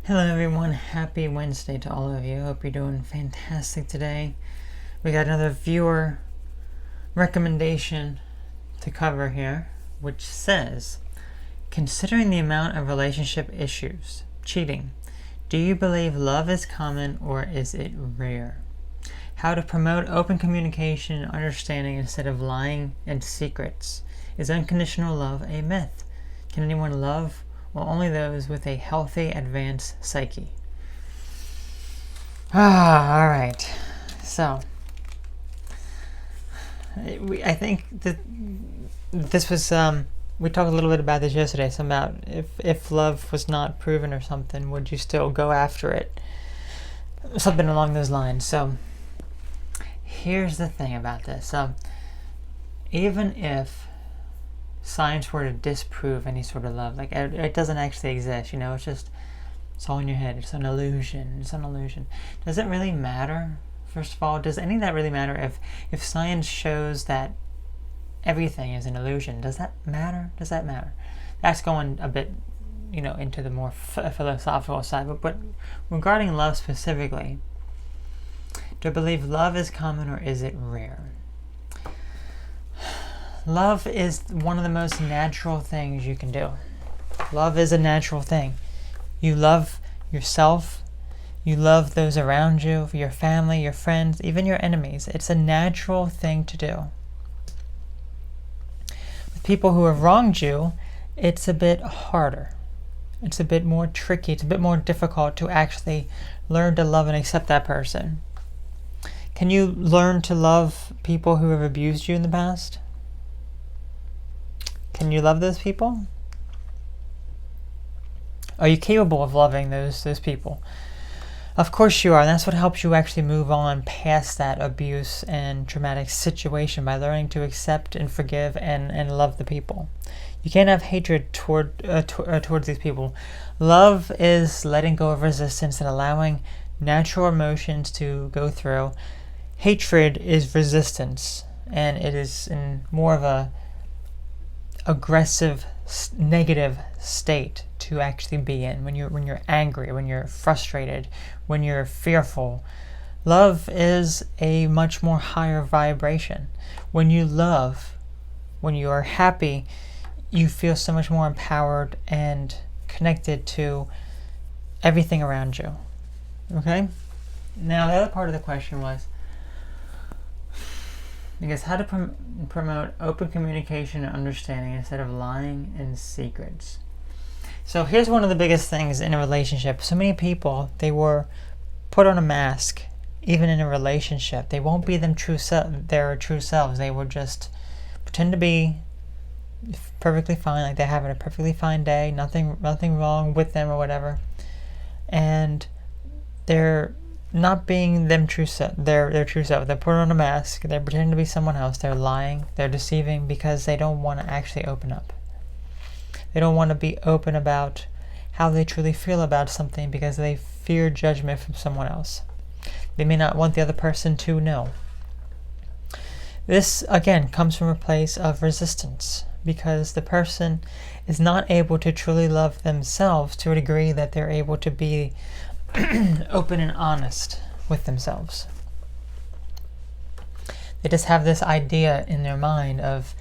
Hello everyone, happy Wednesday to all of you. Hope you're doing fantastic today. We got another viewer recommendation to cover here, which says, considering the amount of relationship issues, cheating, do you believe love is common or is it rare? How to promote open communication and understanding instead of lying and secrets. Is unconditional love a myth? Can anyone love? Well, only those with a healthy, advanced psyche. All right. So, I think that this was, we talked a little bit about this yesterday, something about if love was not proven or something, would you still go after it? Something along those lines. So, here's the thing about this. Even if science were to disprove any sort of love, like it doesn't actually exist, it's all in your head, it's an illusion. Does it really matter? First of all, does any of that really matter? If science shows that everything is an illusion, does that matter? That's going a bit into the more philosophical side, but regarding love specifically, do I believe love is common or is it rare? Love is one of the most natural things you can do. Love is a natural thing. You love yourself. You love those around you, your family, your friends, even your enemies. It's a natural thing to do. With people who have wronged you, it's a bit harder. It's a bit more tricky. It's a bit more difficult to actually learn to love and accept that person. Can you learn to love people who have abused you in the past? Can you love those people? Are you capable of loving those people? Of course you are, and that's what helps you actually move on past that abuse and traumatic situation, by learning to accept and forgive and love the people. You can't have hatred towards these people. Love is letting go of resistance and allowing natural emotions to go through. Hatred is resistance, and it is in more of a aggressive, negative state to actually be in when you're angry, when you're frustrated, when you're fearful. Love is a much more higher vibration. When you love, when you are happy, you feel so much more empowered and connected to everything around you. Okay? Now, the other part of the question was, I guess, how to promote open communication and understanding instead of lying and secrets. So here's one of the biggest things in a relationship. So many people, they were put on a mask, even in a relationship. They won't be their true selves. They will just pretend to be perfectly fine, like they're having a perfectly fine day, nothing wrong with them or whatever. And they're not being their true self. They're putting on a mask. They're pretending to be someone else. They're lying. They're deceiving because they don't want to actually open up. They don't want to be open about how they truly feel about something because they fear judgment from someone else. They may not want the other person to know. This, again, comes from a place of resistance because the person is not able to truly love themselves to a degree that they're able to be open and honest with themselves. They just have this idea in their mind of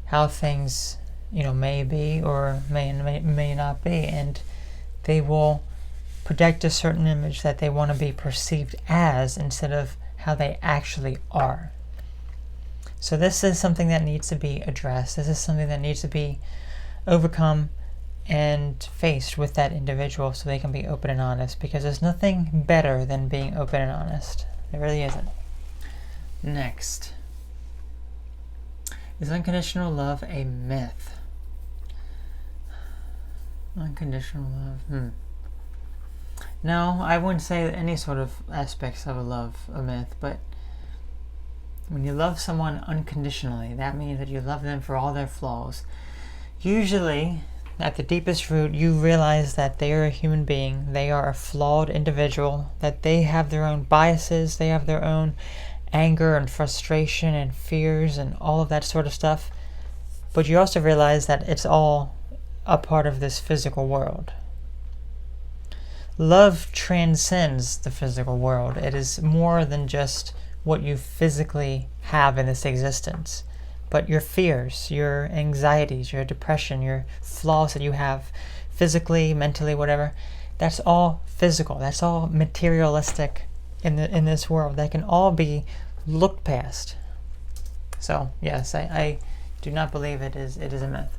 how things, may be or may not be, and they will project a certain image that they want to be perceived as instead of how they actually are. So this is something that needs to be addressed. This is something that needs to be overcome and faced with that individual so they can be open and honest, because there's nothing better than being open and honest. There really isn't. Next. Is unconditional love a myth? Unconditional love. No, I wouldn't say that any sort of aspects of a love a myth, but when you love someone unconditionally, that means that you love them for all their flaws. Usually, at the deepest root, you realize that they are a human being. They are a flawed individual, that they have their own biases, they have their own anger and frustration and fears and all of that sort of stuff. But you also realize that it's all a part of this physical world. Love transcends the physical world. It is more than just what you physically have in this existence, but your fears, your anxieties, your depression, your flaws that you have physically, mentally, whatever. That's all physical. That's all materialistic in this world. That can all be looked past. So yes, I do not believe it is a myth.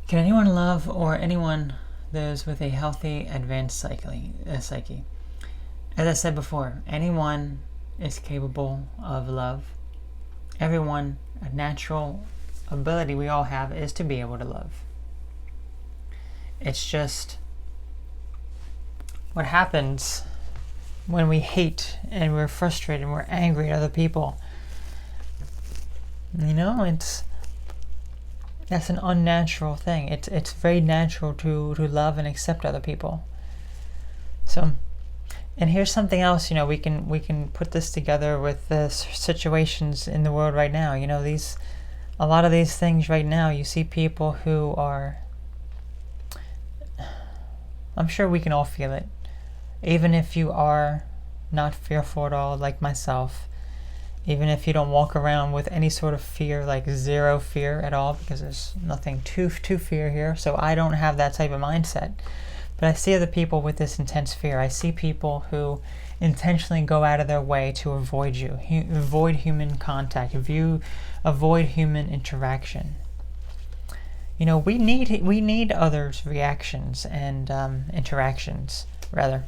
Can anyone love, or anyone those with a healthy advanced psyche? As I said before, anyone is capable of love. Everyone, a natural ability we all have is to be able to love. It's just what happens when we hate and we're frustrated and we're angry at other people. That's an unnatural thing. It's very natural to love and accept other people. So, and here's something else. We can put this together with the situations in the world right now. A lot of these things right now. You see people who are. I'm sure we can all feel it, even if you are not fearful at all, like myself. Even if you don't walk around with any sort of fear, like zero fear at all, because there's nothing to fear here. So I don't have that type of mindset. But I see other people with this intense fear. I see people who intentionally go out of their way to avoid you, avoid human contact, avoid human interaction. We need others' reactions and interactions, rather.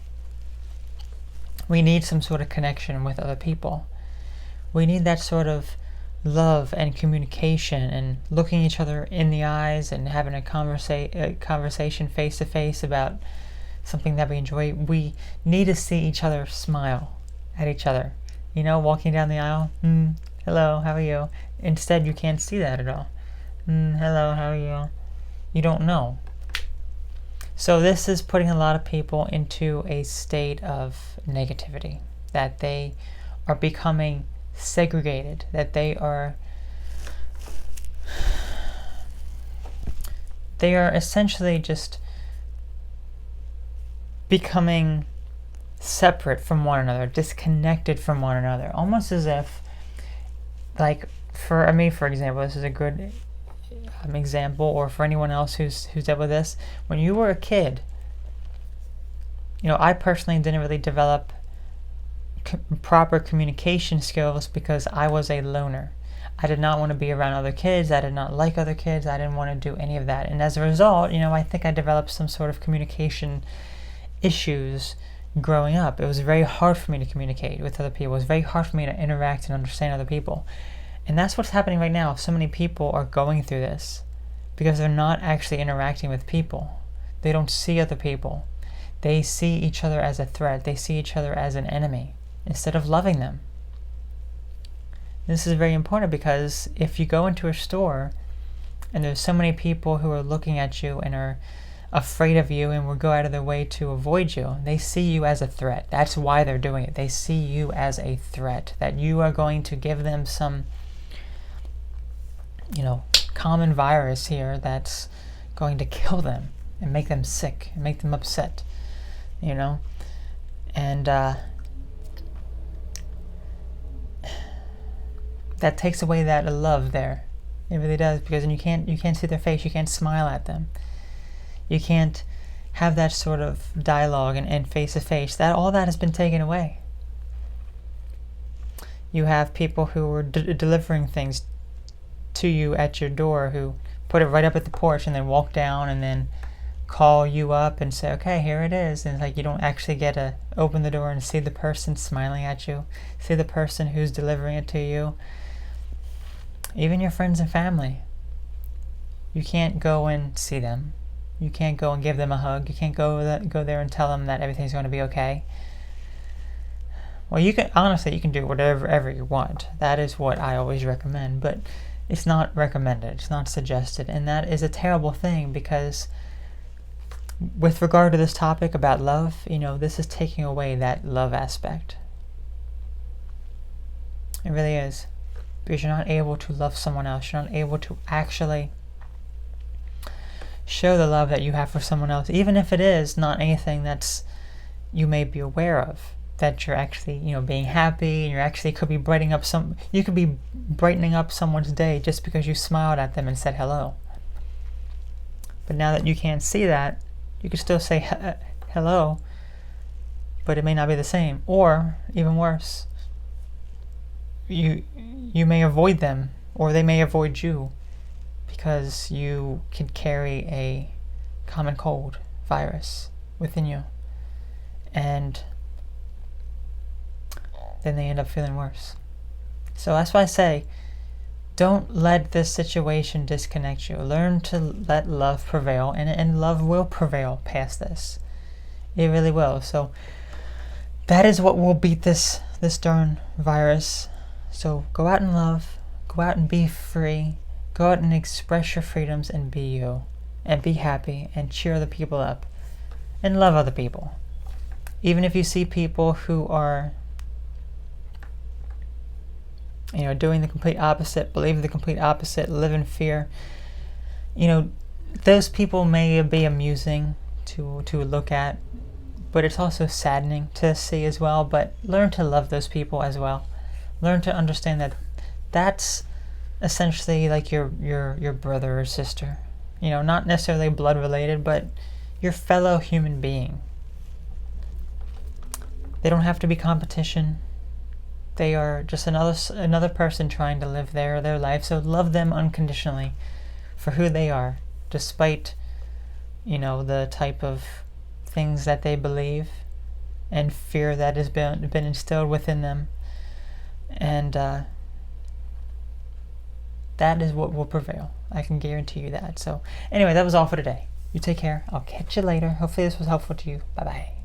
We need some sort of connection with other people. We need that sort of love and communication and looking each other in the eyes and having a conversation face to face about something that we enjoy. We need to see each other smile at each other. Walking down the aisle, hello, how are you? Instead, you can't see that at all. Hello, how are you? You don't know. So this is putting a lot of people into a state of negativity, that they are becoming segregated, that they are essentially just becoming separate from one another, disconnected from one another, almost as if, like, for me, for example, this is a good example, or for anyone else who's dealt with this. When you were a kid, I personally didn't really develop proper communication skills because I was a loner. I did not want to be around other kids. I did not like other kids. I didn't want to do any of that. And as a result, I think I developed some sort of communication issues growing up. It was very hard for me to communicate with other people. It was very hard for me to interact and understand other people. And that's what's happening right now. So many people are going through this because they're not actually interacting with people. They don't see other people. They see each other as a threat. They see each other as an enemy instead of loving them. This is very important because if you go into a store and there's so many people who are looking at you and are afraid of you and will go out of their way to avoid you, they see you as a threat. That's why they're doing it. They see you as a threat, that you are going to give them some, common virus here that's going to kill them and make them sick and make them upset, and that takes away that love there. It really does, because then you can't see their face, you can't smile at them, you can't have that sort of dialogue and face to face. All that has been taken away. You have people who are delivering things to you at your door who put it right up at the porch and then walk down and then call you up and say, okay, here it is. And it's like you don't actually get to open the door and see the person smiling at you, see the person who's delivering it to you. Even your friends and family, you can't go and see them. You can't go and give them a hug. You can't go there and tell them that everything's going to be okay. Well, you can do whatever you want. That is what I always recommend, but it's not recommended. It's not suggested, and that is a terrible thing, because with regard to this topic about love, this is taking away that love aspect. It really is. Because you're not able to love someone else. You're not able to actually show the love that you have for someone else, even if it is not anything that's you may be aware of, that you're actually, being happy, and you could be brightening up someone's day just because you smiled at them and said hello. But now that you can't see that, you can still say hello, but it may not be the same. Or even worse, you may avoid them, or they may avoid you, because you can carry a common cold virus within you, and then they end up feeling worse. So that's why I say, don't let this situation disconnect you. Learn to let love prevail, and love will prevail past this. It really will. So that is what will beat this darn virus. So go out and love, go out and be free, go out and express your freedoms and be you, and be happy, and cheer other people up, and love other people. Even if you see people who are doing the complete opposite, believe the complete opposite, live in fear, those people may be amusing to look at, but it's also saddening to see as well. But learn to love those people as well. Learn to understand that that's essentially like your brother or sister, not necessarily blood related, but your fellow human being. They don't have to be competition. They are just another person trying to live their life. So love them unconditionally for who they are, despite the type of things that they believe and fear that has been instilled within them. And that is what will prevail. I can guarantee you that. So anyway, that was all for today. You take care. I'll catch you later. Hopefully this was helpful to you. Bye-bye.